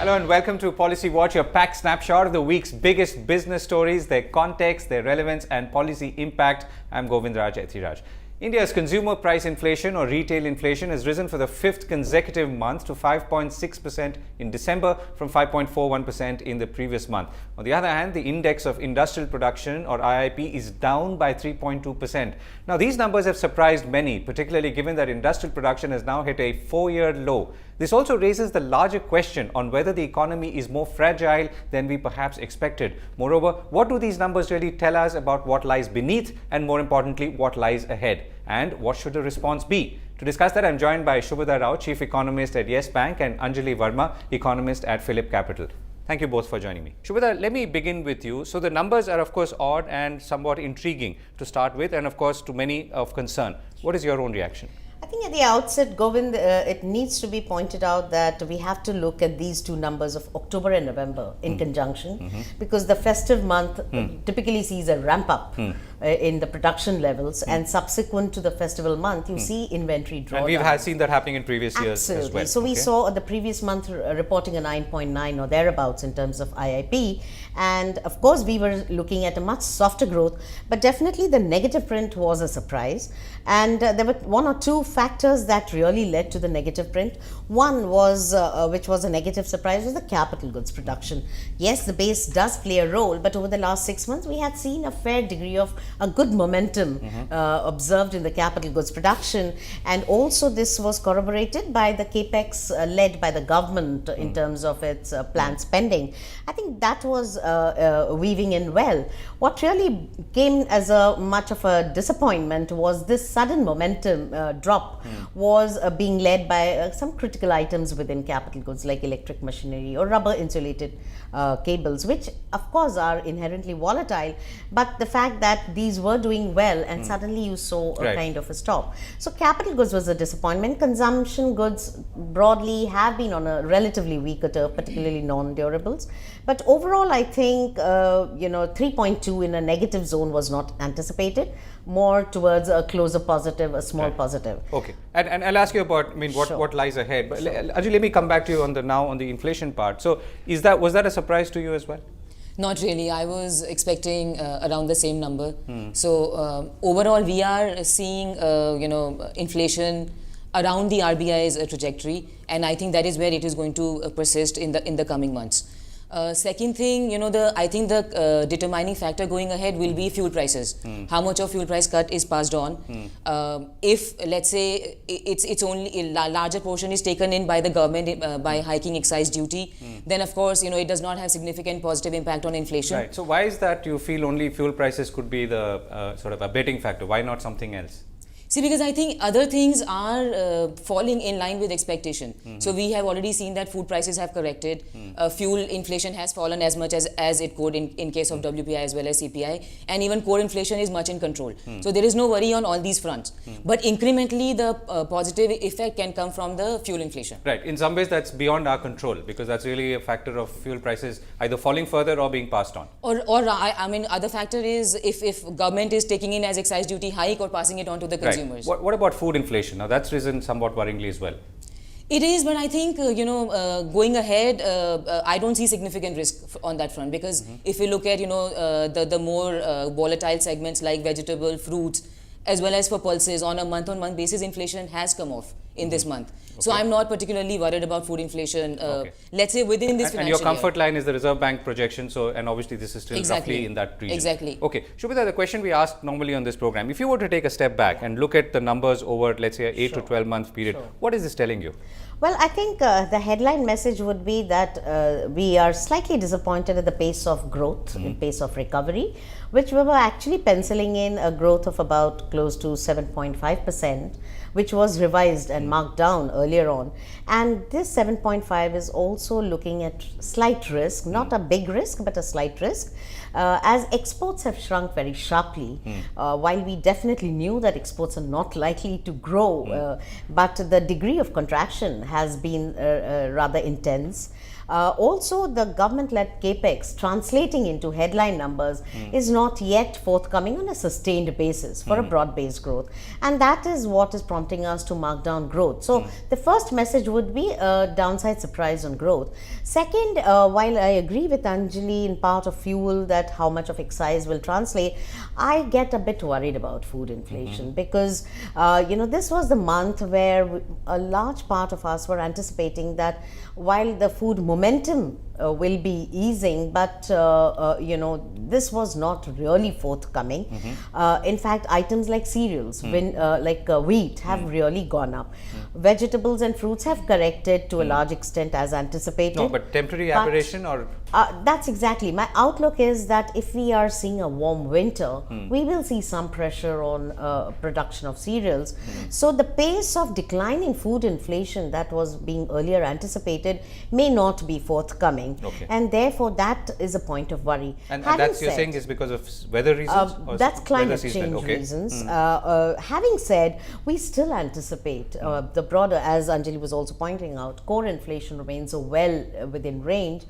Hello and welcome to Policy Watch, your packed snapshot of the week's biggest business stories, their context, their relevance and policy impact. I'm Govindraj, Ethiraj. India's consumer price inflation or retail inflation has risen for the fifth consecutive month to 5.6% in December from 5.41% in the previous month. On the other hand, the index of industrial production or IIP is down by 3.2%. Now, these numbers have surprised many, particularly given that industrial production has now hit a 4-year low. This also raises the larger question on whether the economy is more fragile than we perhaps expected. Moreover, what do these numbers really tell us about what lies beneath and, more importantly, what lies ahead? And what should the response be? To discuss that, I'm joined by Shubhada, Chief Economist at Yes Bank, and Anjali Verma, Economist at Phillip Capital. Thank you both for joining me. Shubhada, let me begin with you. So the numbers are of course odd and somewhat intriguing to start with, and of course to many of concern. What is your own reaction? I think at the outset, Govind, it needs to be pointed out that we have to look at these two numbers of October and November in conjunction, because the festive month typically sees a ramp up in the production levels, and subsequent to the festival month, you see inventory drawdown. And we've seen that happening in previous years as well. So we saw the previous month reporting a 9.9 or thereabouts in terms of IIP, and of course we were looking at a much softer growth, but definitely the negative print was a surprise, and there were one or two factors that really led to the negative print. One was, which was a negative surprise, was the capital goods production. Yes, the base does play a role, but over the last 6 months, we had seen a fair degree of a good momentum observed in the capital goods production. And also this was corroborated by the capex led by the government in terms of its planned spending. I think that was weaving in well. What really came as a much of a disappointment was this sudden momentum drop was being led by some critical items within capital goods like electric machinery or rubber insulated cables, which of course are inherently volatile, but the fact that these were doing well and suddenly you saw a kind of a stop. So capital goods was a disappointment. Consumption goods broadly have been on a relatively weaker turf, particularly non-durables. But overall, I think 3.2 in a negative zone was not anticipated, more towards a closer positive, a small positive. Okay, and I'll ask you about what lies ahead. But Ajay, let me come back to you on the inflation part. So was that a surprise to you as well? Not really. I was expecting around the same number. So overall, we are seeing inflation around the RBI's trajectory, and I think that is where it is going to persist in the coming months. Second thing, I think the determining factor going ahead will be fuel prices. How much of fuel price cut is passed on? If, let's say, it's only a larger portion is taken in by the government by hiking excise duty, then of course, it does not have significant positive impact on inflation. Right. So why is that you feel only fuel prices could be the sort of abating factor? Why not something else? See, because I think other things are falling in line with expectation. So we have already seen that food prices have corrected. Fuel inflation has fallen as much as it could in case of WPI as well as CPI. And even core inflation is much in control. So there is no worry on all these fronts. But incrementally, the positive effect can come from the fuel inflation. Right. In some ways, that's beyond our control, because that's really a factor of fuel prices either falling further or being passed on. Or I mean, other factor is if government is taking in as excise duty hike or passing it on to the consumer. What about food inflation? Now that's risen somewhat worryingly as well. It is, but I think, going ahead, I don't see significant risk on that front, because if we look at, the more volatile segments like vegetable, fruits, as well as for pulses, on a month-on-month basis, inflation has come off in this month. Okay. So I'm not particularly worried about food inflation, let's say within this financial year. And your comfort line is the Reserve Bank projection, and obviously this is still roughly in that region. Exactly. Okay, Shubhada, the question we ask normally on this program, if you were to take a step back and look at the numbers over, let's say, an 8 to 12 month period, what is this telling you? Well, I think the headline message would be that we are slightly disappointed at the pace of growth, in pace of recovery, which we were actually penciling in a growth of about close to 7.5%, which was revised and marked down earlier on. And this 7.5 is also looking at slight risk, not a big risk, but a slight risk, as exports have shrunk very sharply. While we definitely knew that exports are not likely to grow, but the degree of contraction has been rather intense. Also, the government-led capex translating into headline numbers is not yet forthcoming on a sustained basis for a broad-based growth, and that is what is prompting prompting us to mark down growth. So the first message would be a downside surprise on growth. Second, while I agree with Anjali in part of fuel that how much of excise will translate, I get a bit worried about food inflation because this was the month where a large part of us were anticipating that while the food momentum will be easing, but this was not really forthcoming. In fact, items like cereals, wheat, have really gone up. Vegetables and fruits have corrected to a large extent as anticipated. No, but temporary aberration or? That's exactly. My outlook is that if we are seeing a warm winter, we will see some pressure on production of cereals. So the pace of declining food inflation that was being earlier anticipated may not be forthcoming. Okay. And therefore that is a point of worry. And that's you're saying is because of weather reasons? That's climate change reasons. Having said, we still anticipate the broader, as Anjali was also pointing out, core inflation remains well within range.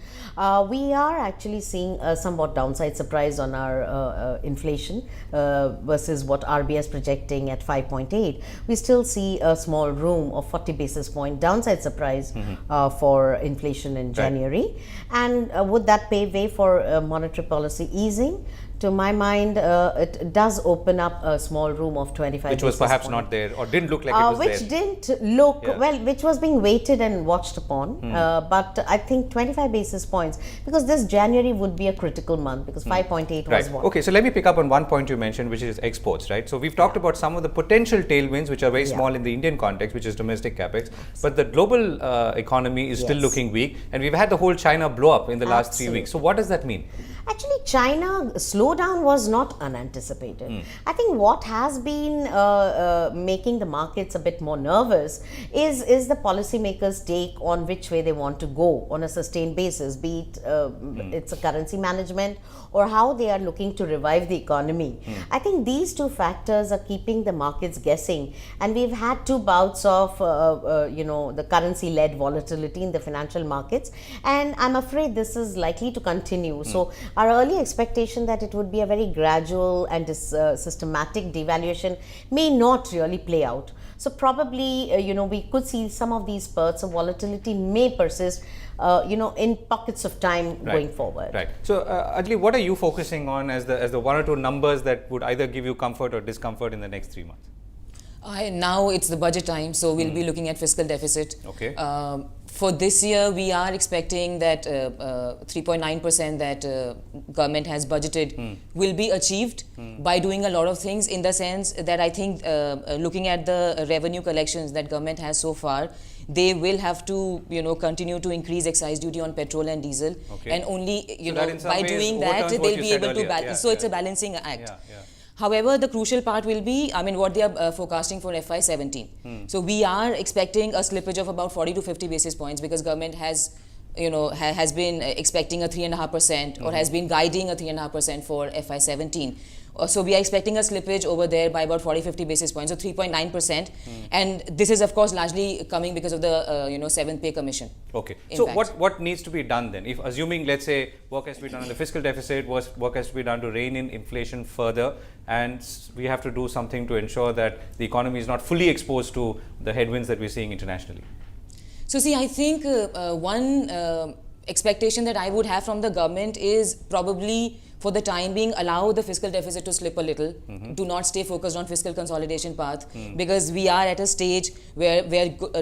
We are actually seeing a somewhat downside surprise on our inflation versus what RBI is projecting at 5.8. We still see a small room of 40 basis point downside surprise for inflation in January. And would that pave way for monetary policy easing? To my mind, it does open up a small room of 25 which was perhaps not there or didn't look like it was which there. Didn't look, which was being waited and watched upon. But I think 25 basis points, because this January would be a critical month because 5.8 was one. Okay, so let me pick up on one point you mentioned, which is exports, right? So we've talked about some of the potential tailwinds, which are very small in the Indian context, which is domestic capex. But the global economy is still looking weak. And we've had the whole China blow up in the last 3 weeks. So what does that mean? Actually, China slowdown was not unanticipated. I think what has been making the markets a bit more nervous is the policymakers' take on which way they want to go on a sustained basis, be it it's a currency management or how they are looking to revive the economy. I think these two factors are keeping the markets guessing, and we've had 2 bouts of the currency-led volatility in the financial markets, and I'm afraid this is likely to continue. So our early expectation that it would be a very gradual and systematic devaluation may not really play out. So probably, we could see some of these spurts of volatility may persist, in pockets of time going forward. Right. So, Anjali, what are you focusing on as the 1 or 2 numbers that would either give you comfort or discomfort in the next 3 months? Now it's the budget time, so we'll be looking at fiscal deficit. Okay. For this year, we are expecting that 3.9% that government has budgeted will be achieved by doing a lot of things, in the sense that I think looking at the revenue collections that government has so far, they will have to, continue to increase excise duty on petrol and diesel, and only, by doing that, they'll be able to balance. So it's a balancing act. However, the crucial part will be, what they are forecasting for FY17. So we are expecting a slippage of about 40 to 50 basis points, because government has, has been expecting a 3.5% or has been guiding a 3.5% for FY17. So we are expecting a slippage over there by about 40-50 basis points, so 3.9%. And this is, of course, largely coming because of the 7th pay commission. Okay. So what needs to be done then? If assuming, let's say, work has to be done on the fiscal deficit, work has to be done to rein in inflation further, and we have to do something to ensure that the economy is not fully exposed to the headwinds that we're seeing internationally. So see, I think one expectation that I would have from the government is probably, for the time being, allow the fiscal deficit to slip a little. Do not stay focused on fiscal consolidation path, because we are at a stage where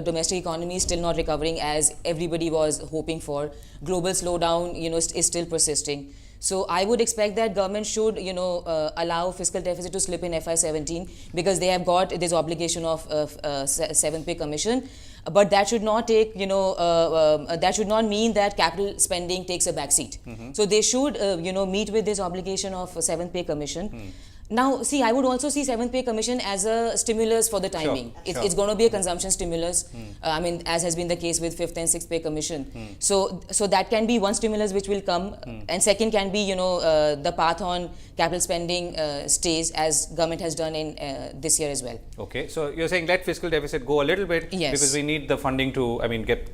domestic economy is still not recovering as everybody was hoping for. Global slowdown, is still persisting. So I would expect that government should, allow fiscal deficit to slip in FY17, because they have got this obligation of 7th pay commission. But that should not take, that should not mean that capital spending takes a backseat. So they should, meet with this obligation of 7th pay commission. Now, see, I would also see 7th pay commission as a stimulus for the time being. It's going to be a consumption stimulus, as has been the case with 5th and 6th pay commission. So that can be one stimulus which will come. And second can be, the path on capital spending stays, as government has done in this year as well. Okay, so you're saying let fiscal deficit go a little bit, because we need the funding to,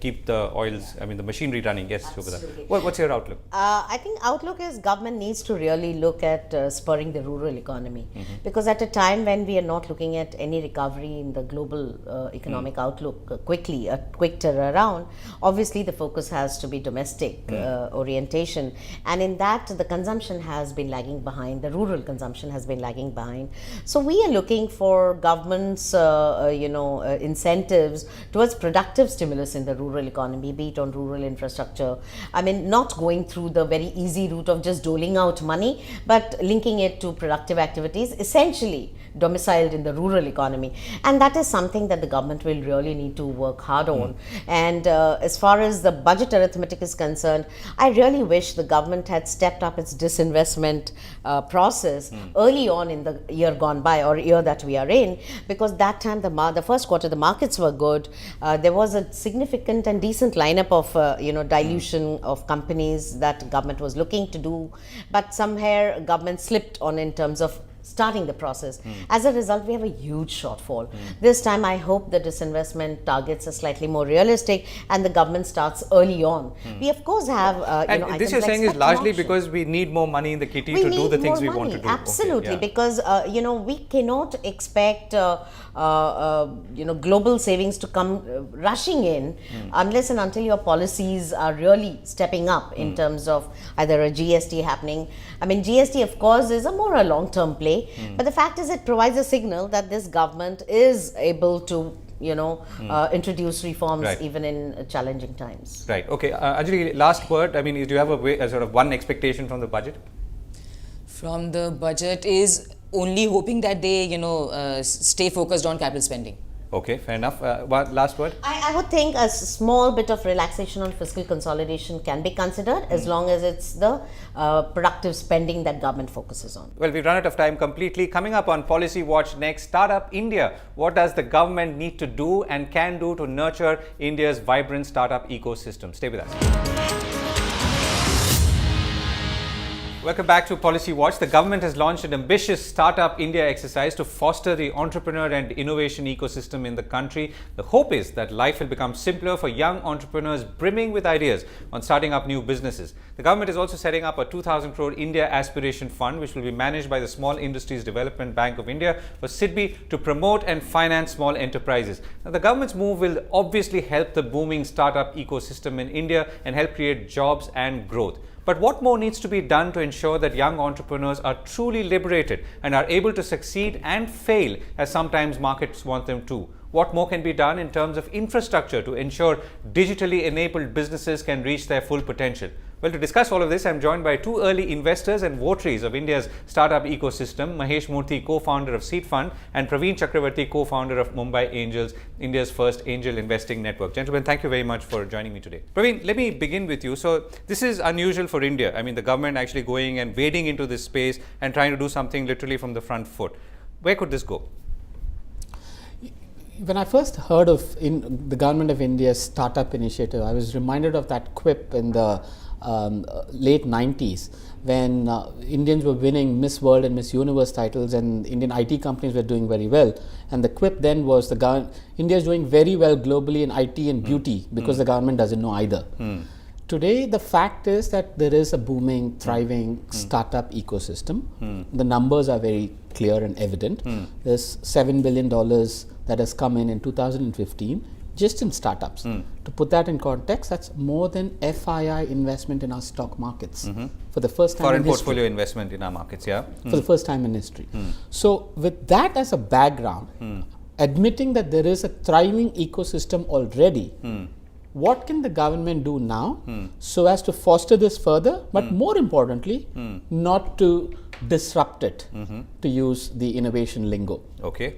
keep the oils, the machinery running. Yes, Shubhada. What's your outlook? I think outlook is government needs to really look at spurring the rural economy. economy. Because at a time when we are not looking at any recovery in the global economic outlook quickly, a quick turnaround, obviously the focus has to be domestic orientation. And in that, the consumption has been lagging behind, the rural consumption has been lagging behind. So we are looking for government's incentives towards productive stimulus in the rural economy, be it on rural infrastructure. I mean, not going through the very easy route of just doling out money, but linking it to productive activities, essentially domiciled in the rural economy. And that is something that the government will really need to work hard on. And as far as the budget arithmetic is concerned, I really wish the government had stepped up its disinvestment process early on in the year gone by, or year that we are in, because that time the first quarter the markets were good. There was a significant and decent lineup of dilution of companies that government was looking to do, but somewhere government slipped on in terms of starting the process. As a result, we have a huge shortfall. This time, I hope the disinvestment targets are slightly more realistic and the government starts early on. We of course have, and this you're saying is largely because we need more money in the kitty to do the things we want to do. Absolutely, because we cannot expect global savings to come rushing in unless and until your policies are really stepping up in terms of either a GST happening. I mean, GST of course is a long-term play. But the fact is, it provides a signal that this government is able to, introduce reforms even in challenging times. Right. Okay. Anjali, last word. I mean, do you have a sort of one expectation from the budget? From the budget is only hoping that they, stay focused on capital spending. Okay, fair enough. Last word? I would think a small bit of relaxation on fiscal consolidation can be considered as long as it's the productive spending that government focuses on. Well, we've run out of time completely. Coming up on Policy Watch next, Startup India. What does the government need to do and can do to nurture India's vibrant startup ecosystem? Stay with us. Welcome back to Policy Watch. The government has launched an ambitious Startup India exercise to foster the entrepreneur and innovation ecosystem in the country. The hope is that life will become simpler for young entrepreneurs brimming with ideas on starting up new businesses. The government is also setting up a 2,000 crore India Aspiration Fund, which will be managed by the Small Industries Development Bank of India, or SIDBI, to promote and finance small enterprises. Now, the government's move will obviously help the booming startup ecosystem in India and help create jobs and growth. But what more needs to be done to ensure that young entrepreneurs are truly liberated and are able to succeed and fail as sometimes markets want them to? What more can be done in terms of infrastructure to ensure digitally enabled businesses can reach their full potential? Well, to discuss all of this, I'm joined by two early investors and votaries of India's startup ecosystem, Mahesh, Murthy, co-founder of Seedfund, and Praveen, Chakravarty, co-founder of Mumbai Angels, India's first angel investing network. Gentlemen, thank you very much for joining me today. Praveen, let me begin with you. So this is unusual for India. I mean, the government actually going and wading into this space and trying to do something literally from the front foot. Where could this go? When I first heard of the Government of India's startup initiative, I was reminded of that quip in the late 90s when Indians were winning Miss World and Miss Universe titles and Indian IT companies were doing very well. And the quip then was India is doing very well globally in IT and beauty because the government doesn't know either. Today, the fact is that there is a booming, thriving startup ecosystem. The numbers are very clear and evident. There's $7 billion that has come in 2015 just in startups. To put that in context, that's more than FII investment in our stock markets for the first time Foreign in history. portfolio investment in our markets, yeah. For the first time in history. So with that as a background, admitting that there is a thriving ecosystem already, what can the government do now so as to foster this further, but more importantly, not to disrupt it, to use the innovation lingo. Okay.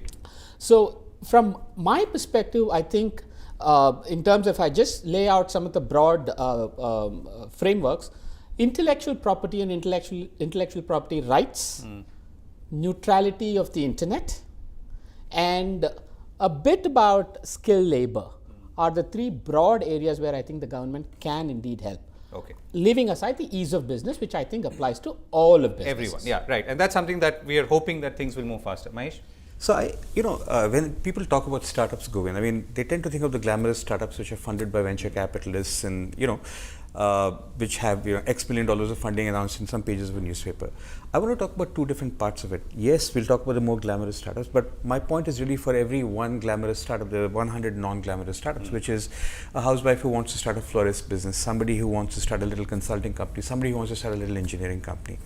So from my perspective, I think in terms of, if I just lay out some of the broad frameworks, intellectual property and intellectual property rights, neutrality of the internet, and a bit about skilled labor are the three broad areas where I think the government can indeed help. Okay. Leaving aside the ease of business, which I think applies to all of businesses. Everyone, yeah, right. And that's something that we are hoping that things will move faster. Mahesh? So when people talk about startups, Govind, I mean, they tend to think of the glamorous startups which are funded by venture capitalists and, which have X billion dollars of funding announced in some pages of a newspaper. I want to talk about two different parts of it. Yes, we'll talk about the more glamorous startups, but my point is really for every one glamorous startup, there are 100 non-glamorous startups, which is a housewife who wants to start a florist business, somebody who wants to start a little consulting company, somebody who wants to start a little engineering company.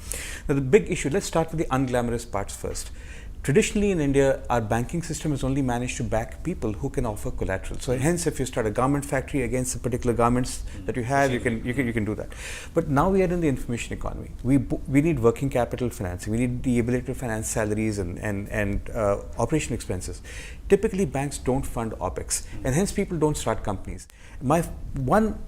Now, the big issue, let's start with the unglamorous parts first. Traditionally in India, our banking system has only managed to back people who can offer collateral. So hence, if you start a garment factory against the particular garments that you have, you can do that. But now we are in the information economy. We need working capital financing. We need the ability to finance salaries and operation expenses. Typically, banks don't fund OPEX, and hence people don't start companies. My one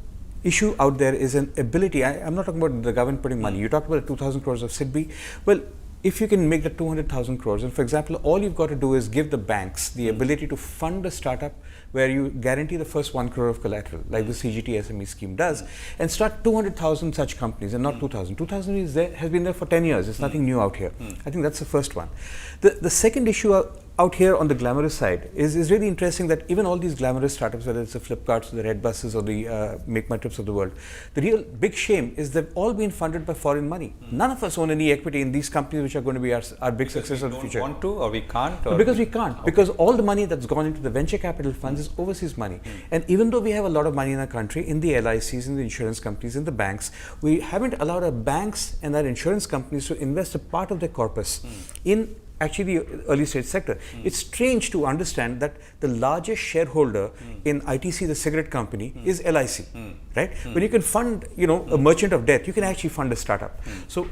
issue out there is an ability. I'm not talking about the government putting money. You talked about the 2,000 crores of SIDBI. Well, if you can make that 200,000 crores, and for example, all you've got to do is give the banks the ability to fund a startup where you guarantee the first 1 crore of collateral, like the CGT SME scheme does, and start 200,000 such companies and not 2,000. 2,000 has been there for 10 years. It's nothing new out here. I think that's the first one. The second issue out here on the glamorous side is really interesting that even all these glamorous startups, whether it's the Flipkarts or the Red Buses or the Make My Trips of the world, the real big shame is they've all been funded by foreign money. None of us own any equity in these companies which are going to be our big success of the future. Want to, or we can't? Or because we can't. Okay. Because all the money that's gone into the venture capital funds is overseas money. And even though we have a lot of money in our country, in the LICs, in the insurance companies, in the banks, we haven't allowed our banks and our insurance companies to invest a part of their corpus in actually the early stage sector. It's strange to understand that the largest shareholder in ITC, the cigarette company, is LIC, right? When you can fund, a merchant of death, you can actually fund a startup. So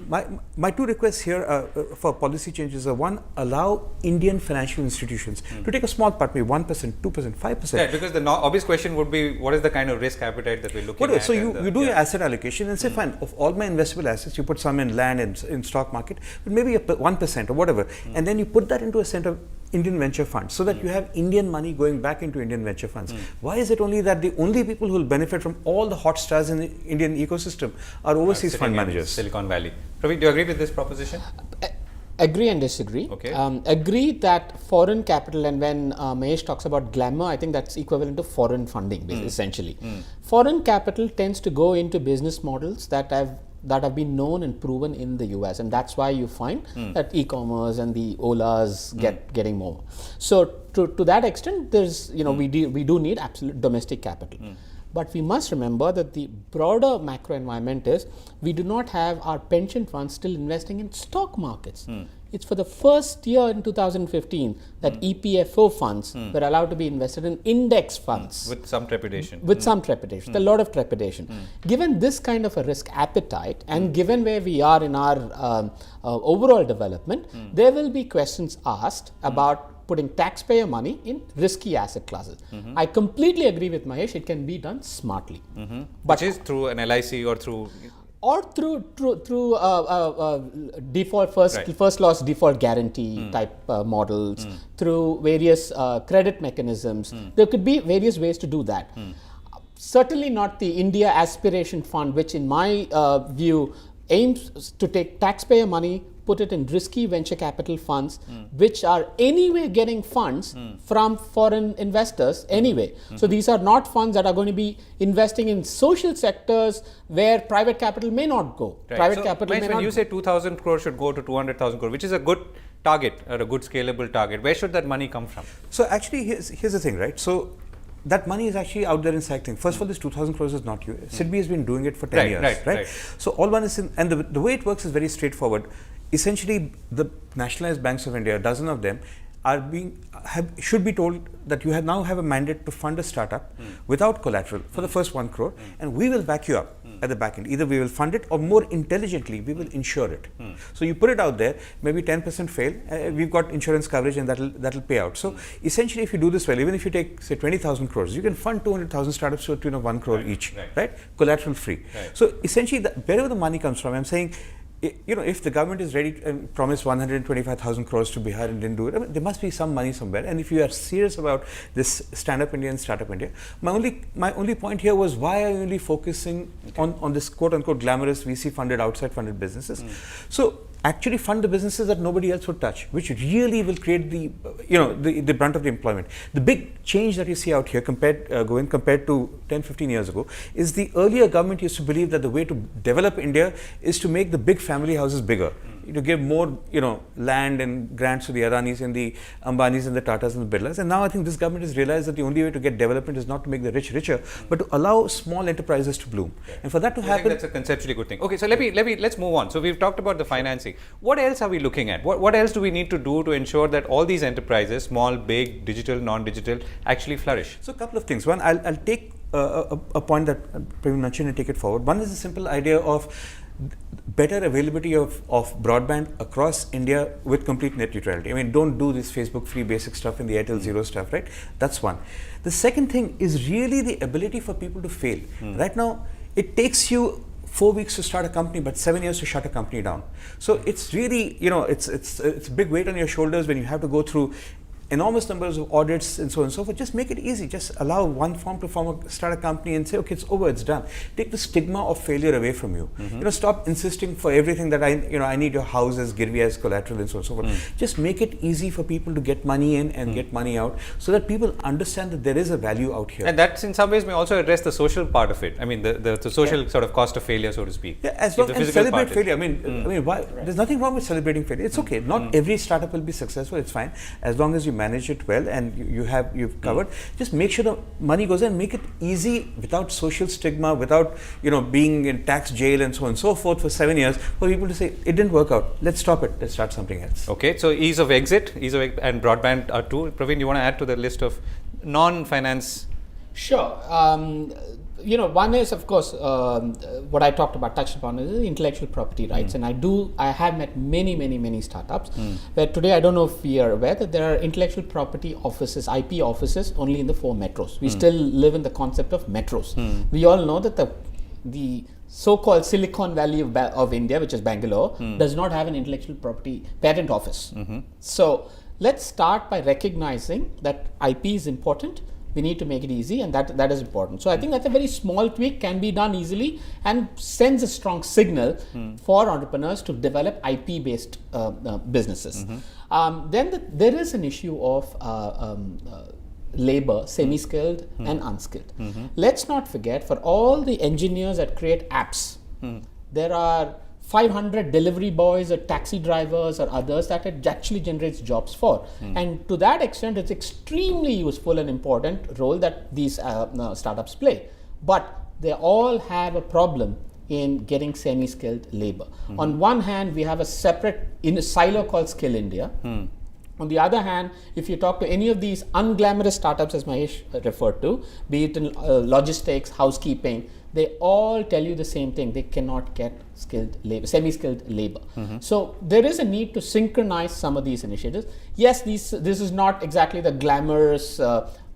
my two requests here for policy changes are: one, allow Indian financial institutions to take a small part, maybe 1%, 2%, 5%. Yeah, because the obvious question would be, what is the kind of risk appetite that we're looking at? So you do your asset allocation and say, fine, of all my investable assets, you put some in land and in stock market, but maybe 1% or whatever. And then you put that into a set of Indian venture funds so that you have Indian money going back into Indian venture funds. Why is it only that the only people who will benefit from all the hot stars in the Indian ecosystem are overseas fund managers? Silicon Valley. Praveen, do you agree with this proposition? Agree and disagree. Okay. Agree that foreign capital, and when Mahesh talks about glamour, I think that's equivalent to foreign funding, essentially. Foreign capital tends to go into business models that have been known and proven in the US, and that's why you find that e-commerce and the Olas getting more. So to that extent, there's we do need absolute domestic capital. But we must remember that the broader macro environment is we do not have our pension funds still investing in stock markets. It's for the first year in 2015 that EPFO funds were allowed to be invested in index funds. With some trepidation. With some trepidation, a lot of trepidation. Given this kind of a risk appetite and given where we are in our overall development, there will be questions asked about putting taxpayer money in risky asset classes. I completely agree with Mahesh, it can be done smartly. But which is through an LIC or through... Or through default first loss default guarantee type models, through various credit mechanisms. There could be various ways to do that. Certainly not the India Aspiration Fund, which in my view aims to take taxpayer money, put it in risky venture capital funds, which are anyway getting funds from foreign investors anyway. So these are not funds that are going to be investing in social sectors where private capital may not go. Right. Private so capital may when not you say 2,000 crores should go to 200,000 crores, which is a good target or a good scalable target, where should that money come from? So actually, here's the thing, right? So that money is actually out there in cycling. First of all, this 2,000 crores is not you. SIDBI has been doing it for 10 years, right? So all one is and the way it works is very straightforward. Essentially, the nationalized banks of India, a dozen of them, should be told that you now have a mandate to fund a startup without collateral for the first 1 crore, and we will back you up at the back end. Either we will fund it, or more intelligently, we will insure it. So you put it out there, maybe 10% fail, we've got insurance coverage, and that'll pay out. So essentially, if you do this well, even if you take say 20,000 crores, you can fund 200,000 startups to a tune of 1 crore each, right? Collateral free. So essentially, wherever the money comes from, I'm saying, if the government is ready to promise 125,000 crores to Bihar and didn't do it, I mean, there must be some money somewhere. And if you are serious about this Stand-up India and Startup India, my only point here was, why are you only focusing on this quote-unquote glamorous VC-funded, outside-funded businesses? So actually fund the businesses that nobody else would touch, which really will create the the brunt of the employment. The big change that you see out here compared to 10-15 years ago is the earlier government used to believe that the way to develop India is to make the big family houses bigger, to give more land and grants to the Adanis and the Ambanis and the Tatas and the Birlas. And now I think this government has realized that the only way to get development is not to make the rich richer, but to allow small enterprises to bloom. And for that to happen, I think that's a conceptually good thing. Okay, so let's move on. So we've talked about the financing. What else are we looking at? What else do we need to do to ensure that all these enterprises, small, big, digital, non-digital, actually flourish? So a couple of things. One, I'll take a point that Praveen mentioned and take it forward. One is the simple idea of better availability of broadband across India with complete net neutrality. I mean, don't do this Facebook free basic stuff and the Airtel Zero stuff, right? That's one. The second thing is really the ability for people to fail. Right now, it takes you 4 weeks to start a company, but 7 years to shut a company down. So it's really, it's a big weight on your shoulders when you have to go through enormous numbers of audits and so on and so forth. Just make it easy. Just allow one firm to start a company and say, okay, it's over, it's done. Take the stigma of failure away from you. Stop insisting for everything that I need your house as girvi as collateral and so on and so forth. Just make it easy for people to get money in and get money out, so that people understand that there is a value out here. And that in some ways may also address the social part of it. I mean, the social sort of cost of failure, so to speak. Yeah, as long as celebrate failure. I mean, why? There's nothing wrong with celebrating failure. It's okay. Not every startup will be successful. It's fine as long as you manage it well and you've covered. Just make sure the money goes in. Make it easy without social stigma, without being in tax jail and so on and so forth for 7 years, for people to say it didn't work out. Let's stop it. Let's start something else. Okay, so ease of exit and broadband are two. Praveen, you want to add to the list of non-finance? Sure. One is, of course, what I touched upon is intellectual property rights. And I have met many startups where today, I don't know if we are aware that there are intellectual property offices, IP offices only in the 4 metros. We still live in the concept of metros. We all know that the so-called Silicon Valley of India, which is Bangalore, does not have an intellectual property patent office. So let's start by recognizing that IP is important. We need to make it easy, and that is important. So I think that's a very small tweak, can be done easily, and sends a strong signal for entrepreneurs to develop IP-based businesses. Then there is an issue of labor, semi-skilled and unskilled. Let's not forget, for all the engineers that create apps, there are 500 delivery boys or taxi drivers or others that it actually generates jobs for. And to that extent, it's extremely useful and important role that these startups play. But they all have a problem in getting semi-skilled labor. On one hand, we have a separate silo called Skill India. On the other hand, if you talk to any of these unglamorous startups, as Mahesh referred to, be it in logistics, housekeeping, they all tell you the same thing. They cannot get skilled labor, semi-skilled labor. So there is a need to synchronize some of these initiatives. Yes, this is not exactly the glamorous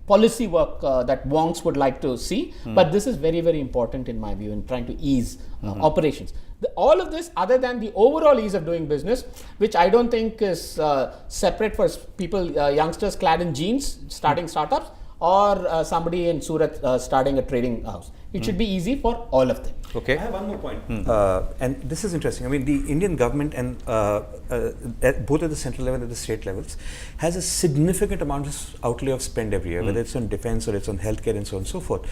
policy work that wonks would like to see, but this is very, very important in my view in trying to ease operations. All of this, other than the overall ease of doing business, which I don't think is separate for people, youngsters clad in jeans starting startups, or somebody in Surat starting a trading house. It should be easy for all of them. Okay. I have one more point. And this is interesting. I mean, the Indian government and both at the central level and at the state levels has a significant amount of outlay of spend every year, whether it's on defense or it's on healthcare and so on and so forth.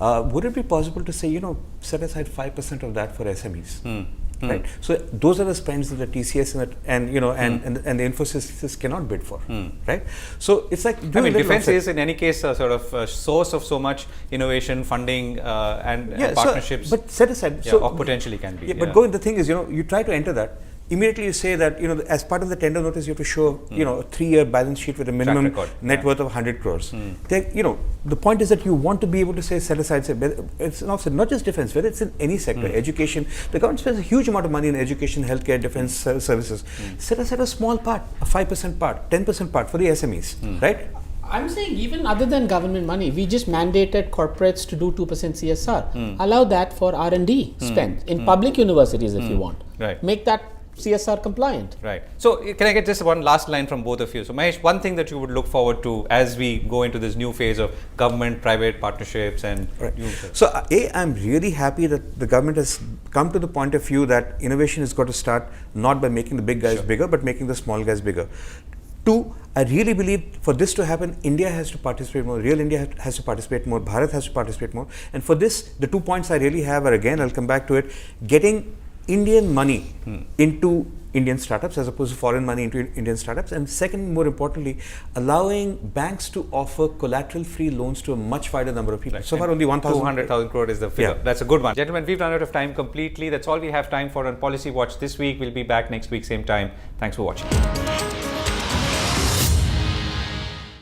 Would it be possible to say, set aside 5% of that for SMEs? Right. So those are the spends that the TCS and the Infosys cannot bid for, right? So it's like defense is in any case a sort of source of so much innovation, funding, and partnerships. But set aside, or potentially can be. Yeah, but the thing is, you try to enter that. Immediately you say that, as part of the tender notice, you have to show, a 3-year balance sheet with a minimum net worth of 100 crores. The point is that you want to be able to set aside, it's not just defense, whether it's in any sector, education. The government spends a huge amount of money in education, healthcare, defense services. Set aside a small part, a 5% part, 10% part for the SMEs, right? I'm saying even other than government money, we just mandated corporates to do 2% CSR. Allow that for R&D spend in public universities if you want. Right. Make that CSR compliant. Right. So can I get just one last line from both of you? So Mahesh, one thing that you would look forward to as we go into this new phase of government-private partnerships and So I'm really happy that the government has come to the point of view that innovation has got to start not by making the big guys bigger, but making the small guys bigger. Two, I really believe for this to happen, India has to participate more, real India has to participate more, Bharat has to participate more. And for this, the 2 points I really have are, again, I'll come back to it, getting Indian money into Indian startups as opposed to foreign money into Indian startups. And second, more importantly, allowing banks to offer collateral-free loans to a much wider number of people. Right. So far, only 200,000 crore is the figure. Yeah. That's a good one. Gentlemen, we've run out of time completely. That's all we have time for on Policy Watch this week. We'll be back next week, same time. Thanks for watching.